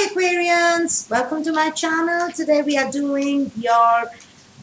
Hi Aquarians, welcome to my channel. Today we are doing your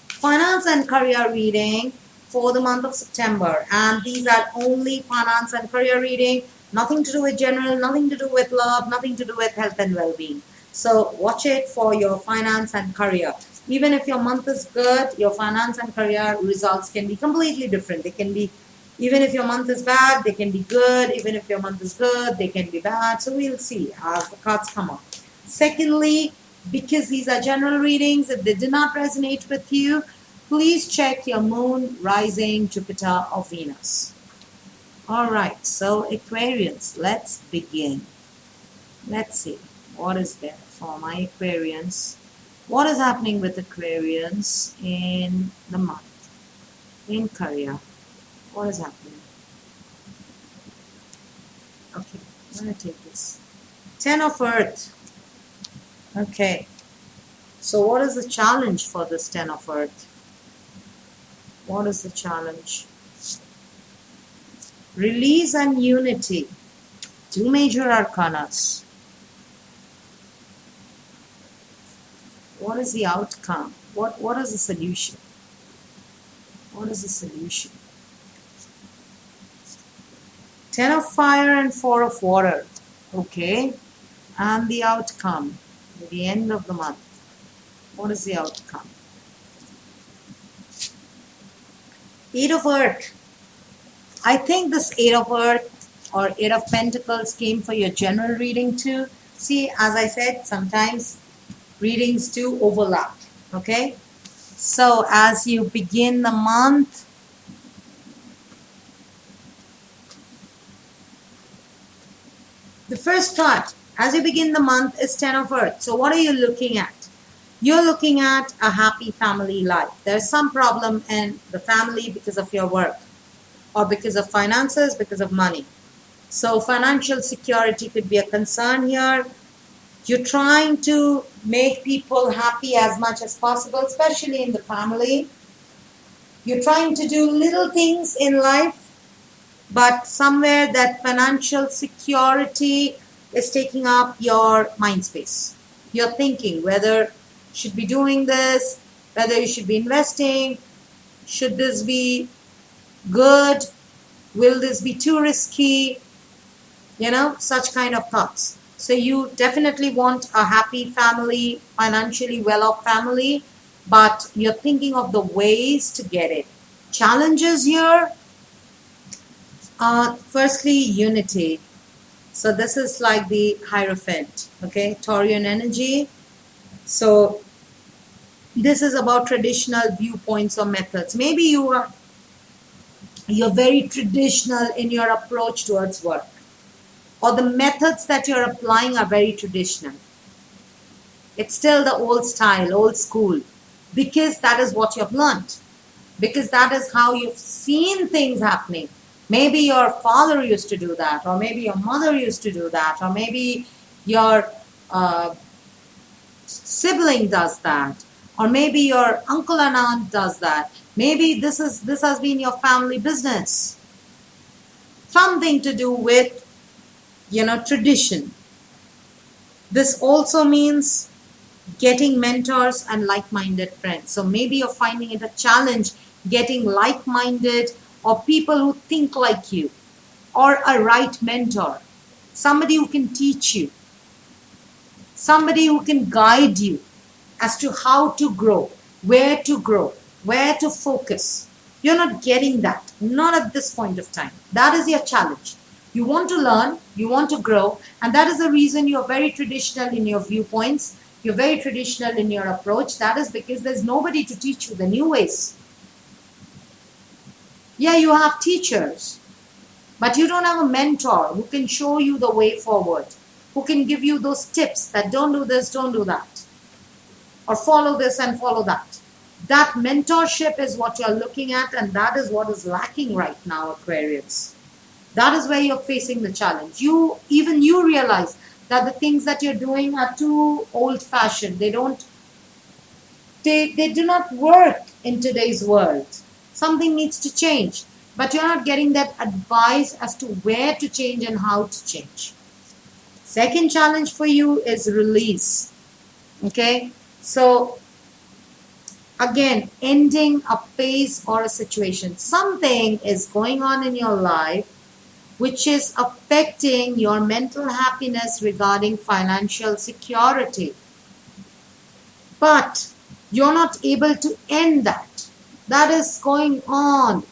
finance and career reading for the month of September, and these are only finance and career reading, nothing to do with general, nothing to do with love, nothing to do with health and well-being. So watch it for your finance and career. Even if your month is good, your finance and career results can be completely different. They can be, even if your month is bad, they can be good. Even if your month is good, they can be bad. So we'll see as the cards come up. Secondly, because these are general readings, if they do not resonate with you, please check your moon, rising, Jupiter, or Venus. All right, so Aquarians, let's begin. Let's see what is there for my Aquarians. What is happening with Aquarians in the month, in career? What is happening? Okay, I'm going to take this. 10 of Earth. Okay, so what is the challenge for this 10 of Earth? What is the challenge? Release and unity. Two major arcanas. What is the outcome? What is the solution? What is the solution? 10 of Fire and 4 of Water. Okay, and the outcome at the end of the month. What is the outcome? 8 of Earth. I think this 8 of Earth or 8 of Pentacles came for your general reading too. See, as I said, sometimes readings do overlap. Okay, so as you begin the month, the first card as you begin the month is 10 of Earth. So what are you looking at? You're looking at a happy family life. There's some problem in the family because of your work or because of finances, because of money. So financial security could be a concern here. You're trying to make people happy as much as possible, especially in the family. You're trying to do little things in life, but somewhere that financial security is taking up your mind space. You're thinking whether you should be doing this, whether you should be investing, should this be good, will this be too risky, such kind of thoughts. So you definitely want a happy family, financially well-off family, but you're thinking of the ways to get it. Challenges here, firstly, unity. So this is like the Hierophant, okay, Taurian energy. So this is about traditional viewpoints or methods. Maybe you're very traditional in your approach towards work, or the methods that you're applying are very traditional. It's still the old style, old school, because that is what you've learned, because that is how you've seen things happening. Maybe your father used to do that, or maybe your mother used to do that, or maybe your sibling does that, or maybe your uncle and aunt does that. Maybe this has been your family business. Something to do with, tradition. This also means getting mentors and like-minded friends. So maybe you're finding it a challenge getting like-minded or people who think like you, or a right mentor, somebody who can teach you, somebody who can guide you as to how to grow, where to focus. You're not getting that, not at this point of time. That is your challenge. You want to learn, you want to grow, and that is the reason you're very traditional in your viewpoints, you're very traditional in your approach. That is because there's nobody to teach you the new ways. Yeah, you have teachers, but you don't have a mentor who can show you the way forward, who can give you those tips that don't do this, don't do that, or follow this and follow that. That mentorship is what you're looking at, and that is what is lacking right now, Aquarius. That is where you're facing the challenge. You realize that the things that you're doing are too old-fashioned. They do not work in today's world. Something needs to change, but you're not getting that advice as to where to change and how to change. Second challenge for you is release. Okay, so again, ending a phase or a situation. Something is going on in your life which is affecting your mental happiness regarding financial security. But you're not able to end that. That is going on.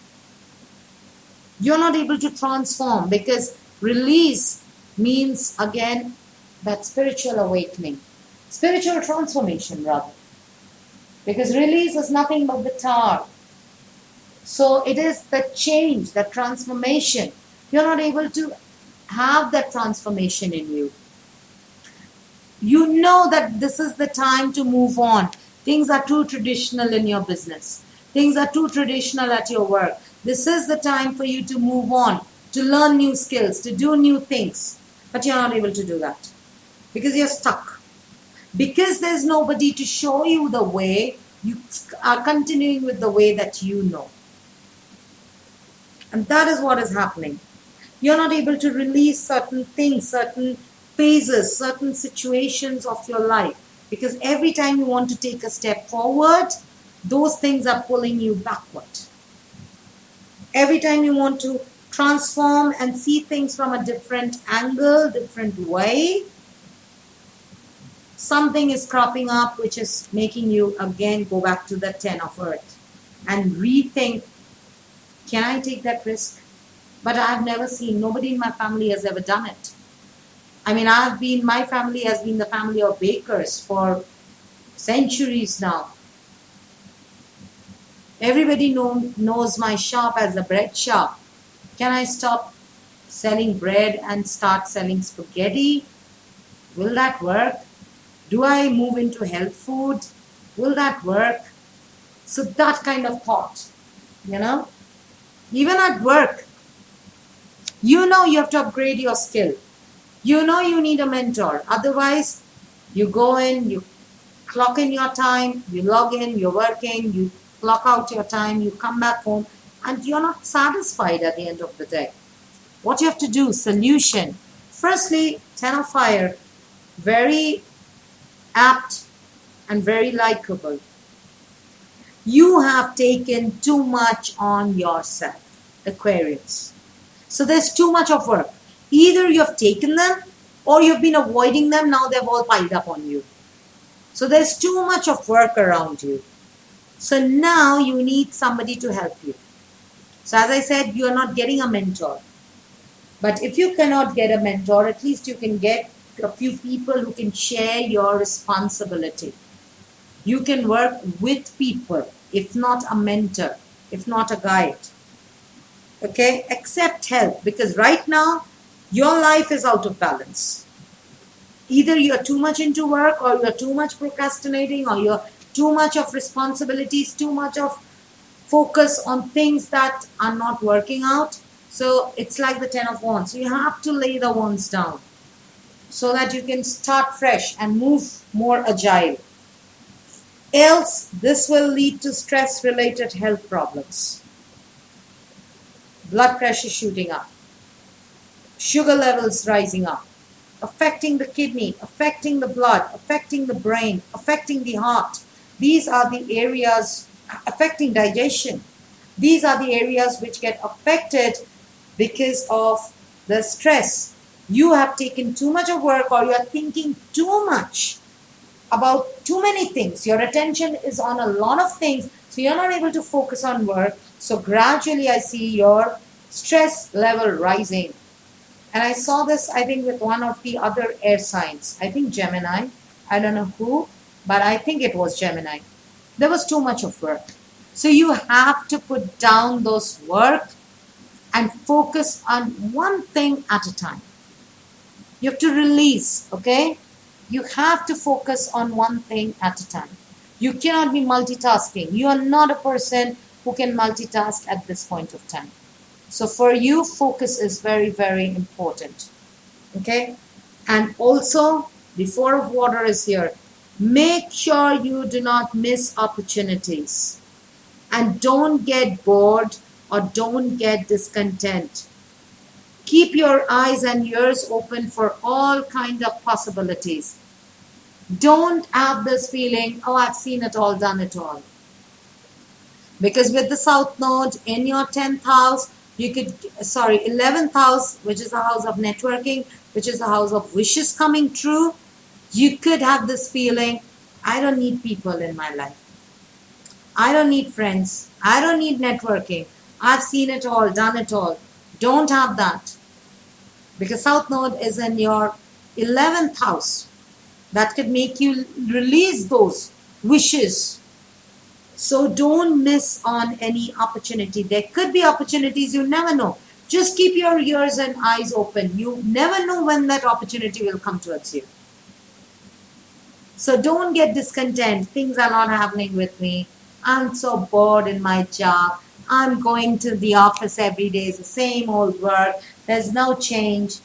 You're not able to transform, because release means, again, that spiritual awakening, spiritual transformation rather. Because release is nothing but the tower. So it is the change, the transformation. You're not able to have that transformation in you. You know that this is the time to move on. Things are too traditional in your business. Things are too traditional at your work. This is the time for you to move on, to learn new skills, to do new things. But you're not able to do that because you're stuck. Because there's nobody to show you the way, you are continuing with the way that you know. And that is what is happening. You're not able to release certain things, certain phases, certain situations of your life. Because every time you want to take a step forward, those things are pulling you backward. Every time you want to transform and see things from a different angle, different way, something is cropping up which is making you again go back to the 10 of earth and rethink, can I take that risk? But I've never seen, nobody in my family has ever done it. I mean, my family has been the family of bakers for centuries now. Everybody knows my shop as a bread shop. Can I stop selling bread and start selling spaghetti? Will that work? Do I move into health food? Will that work? So that kind of thought, even at work, you have to upgrade your skill. You need a mentor. Otherwise, you go in, you clock in your time, you log in, you're working, you clock out your time, you come back home, and you're not satisfied at the end of the day. What you have to do, solution. Firstly, 10 of fire, very apt and very likable. You have taken too much on yourself, Aquarius. So there's too much of work. Either you have taken them or you've been avoiding them. Now they've all piled up on you. So there's too much of work around you. So now you need somebody to help you. So as I said, you're not getting a mentor. But if you cannot get a mentor, at least you can get a few people who can share your responsibility. You can work with people, if not a mentor, if not a guide. Okay, accept help, because right now your life is out of balance. Either you're too much into work, or you're too much procrastinating, or you're too much of responsibilities, too much of focus on things that are not working out. So it's like the 10 of wands. So you have to lay the wands down so that you can start fresh and move more agile. Else, this will lead to stress-related health problems. Blood pressure shooting up, sugar levels rising up, affecting the kidney, affecting the blood, affecting the brain, affecting the heart. These are the areas affecting digestion. These are the areas which get affected because of the stress. You have taken too much of work, or you are thinking too much about too many things. Your attention is on a lot of things, so you're not able to focus on work. So gradually I see your stress level rising. And I saw this, I think, with one of the other air signs. I think Gemini. I don't know who, but I think it was Gemini. There was too much of work. So you have to put down those work and focus on one thing at a time. You have to release, okay? You have to focus on one thing at a time. You cannot be multitasking. You are not a person who can multitask at this point of time. So for you, focus is very, very important. Okay? And also, the Four of Water is here. Make sure you do not miss opportunities. And don't get bored or don't get discontent. Keep your eyes and ears open for all kinds of possibilities. Don't have this feeling, oh, I've seen it all, done it all. Because with the South Node in your 10th house, 11th house, which is the house of networking, which is the house of wishes coming true, you could have this feeling, I don't need people in my life. I don't need friends. I don't need networking. I've seen it all, done it all. Don't have that. Because South Node is in your 11th house. That could make you release those wishes. So don't miss on any opportunity. There could be opportunities, you never know. Just keep your ears and eyes open. You never know when that opportunity will come towards you. So don't get discontent. Things are not happening with me. I'm so bored in my job. I'm going to the office every day. It's the same old work. There's no change.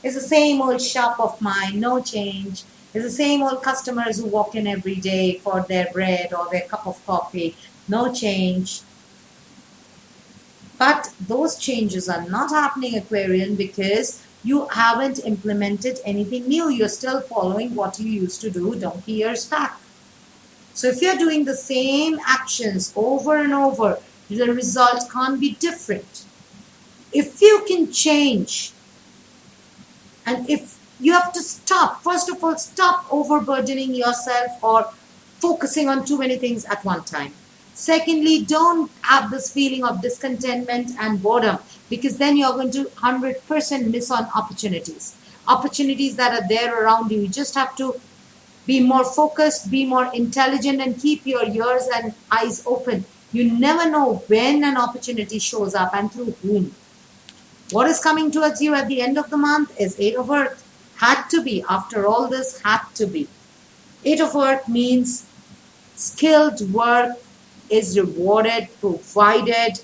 It's the same old shop of mine. No change. It's the same old customers who walk in every day for their bread or their cup of coffee. No change. But those changes are not happening, Aquarian, because you haven't implemented anything new. You're still following what you used to do donkey years back. So if you're doing the same actions over and over, the result can't be different. If you can change, and if you have to stop, first of all, stop overburdening yourself or focusing on too many things at one time. Secondly, don't have this feeling of discontentment and boredom, because then you're going to 100% miss on opportunities. Opportunities that are there around you. You just have to be more focused, be more intelligent, and keep your ears and eyes open. You never know when an opportunity shows up and through whom. What is coming towards you at the end of the month is 8 of Earth. Had to be. After all this, had to be. 8 of Earth means skilled work is rewarded, provided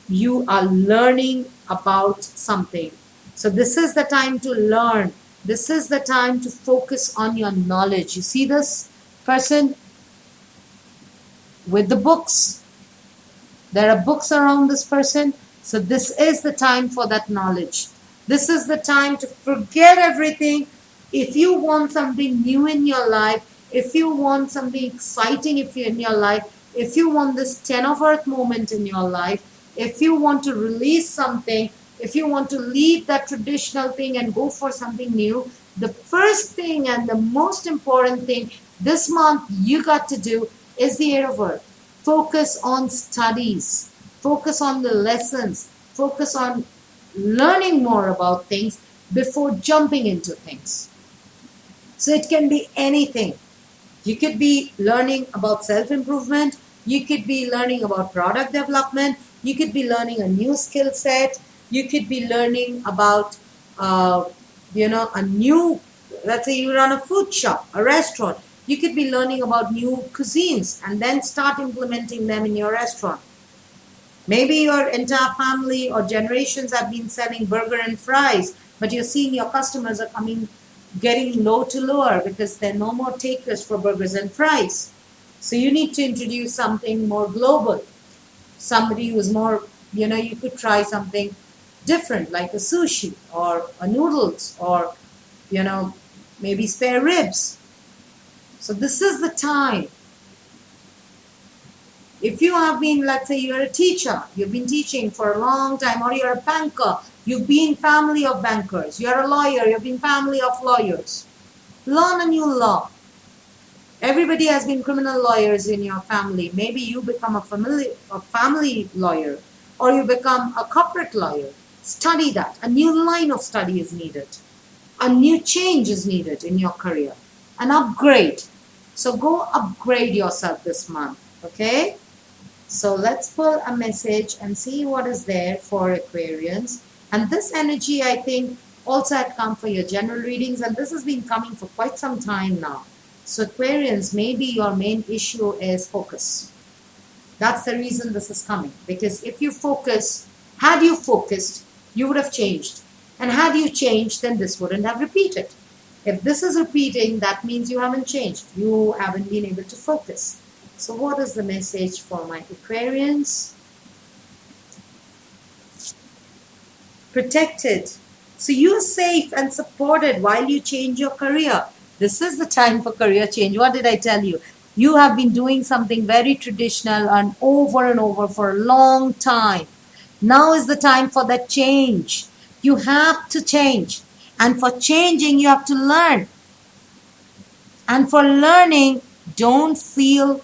you are learning about something. So this is the time to learn. This is the time to focus on your knowledge. You see this person with the books. There are books around this person. So this is the time for that knowledge. This is the time to forget everything. If you want something new in your life, if you want something exciting in your life, if you want this 10 of Earth moment in your life, if you want to release something, if you want to leave that traditional thing and go for something new, the first thing and the most important thing this month you got to do is the 8 of Earth. Focus on studies. Focus on the lessons. Focus on learning more about things before jumping into things. So it can be anything. You could be learning about self-improvement. You could be learning about product development. You could be learning a new skill set. You could be learning about, a new, let's say you run a food shop, a restaurant. You could be learning about new cuisines and then start implementing them in your restaurant. Maybe your entire family or generations have been selling burger and fries, but you're seeing your customers are getting low to lower because there are no more takers for burgers and fries. So you need to introduce something more global. Somebody who's more, you could try something different like a sushi or a noodles or, maybe spare ribs. So this is the time. If you have been, let's say you're a teacher, you've been teaching for a long time, or you're a banker, you've been family of bankers, you're a lawyer, you've been family of lawyers. Learn a new law. Everybody has been criminal lawyers in your family. Maybe you become a family lawyer, or you become a corporate lawyer. Study that. A new line of study is needed. A new change is needed in your career. An upgrade. So go upgrade yourself this month. Okay? So let's pull a message and see what is there for Aquarians. And this energy, I think, also had come for your general readings. And this has been coming for quite some time now. So Aquarians, maybe your main issue is focus. That's the reason this is coming. Because if you focus, had you focused, you would have changed. And had you changed, then this wouldn't have repeated. If this is repeating, that means you haven't changed. You haven't been able to focus. So what is the message for my Aquarians? protected. So you're safe and supported while you change your career. This is the time for career change. What did I tell you? You have been doing something very traditional and over for a long time. Now is the time for that change. You have to change. And for changing, you have to learn. And for learning, don't feel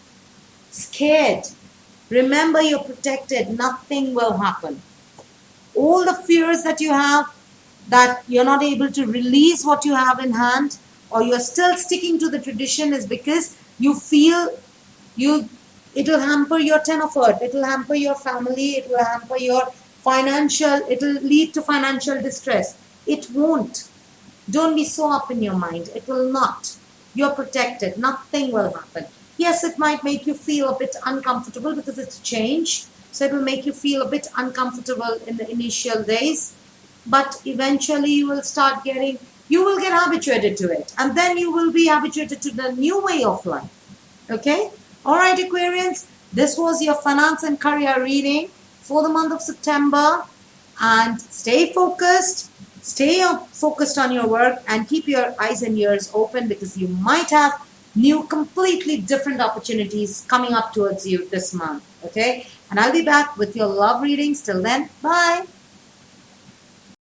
scared. Remember, you're protected. Nothing will happen. All the fears that you have, that you're not able to release what you have in hand, or you're still sticking to the tradition, is because you feel it'll hamper your 10 of earth, it'll hamper your family, it will hamper your financial, it'll lead to financial distress. It won't. Don't be so up in your mind. It will not. You're protected. Nothing will happen. Yes, it might make you feel a bit uncomfortable because it's change. So it will make you feel a bit uncomfortable in the initial days. But eventually you will get habituated to it. And then you will be habituated to the new way of life. Okay? All right, Aquarians. This was your finance and career reading for the month of September. And stay focused. Stay focused on your work and keep your eyes and ears open, because you might have new, completely different opportunities coming up towards you this month. Okay? And I'll be back with your love readings. Till then, bye.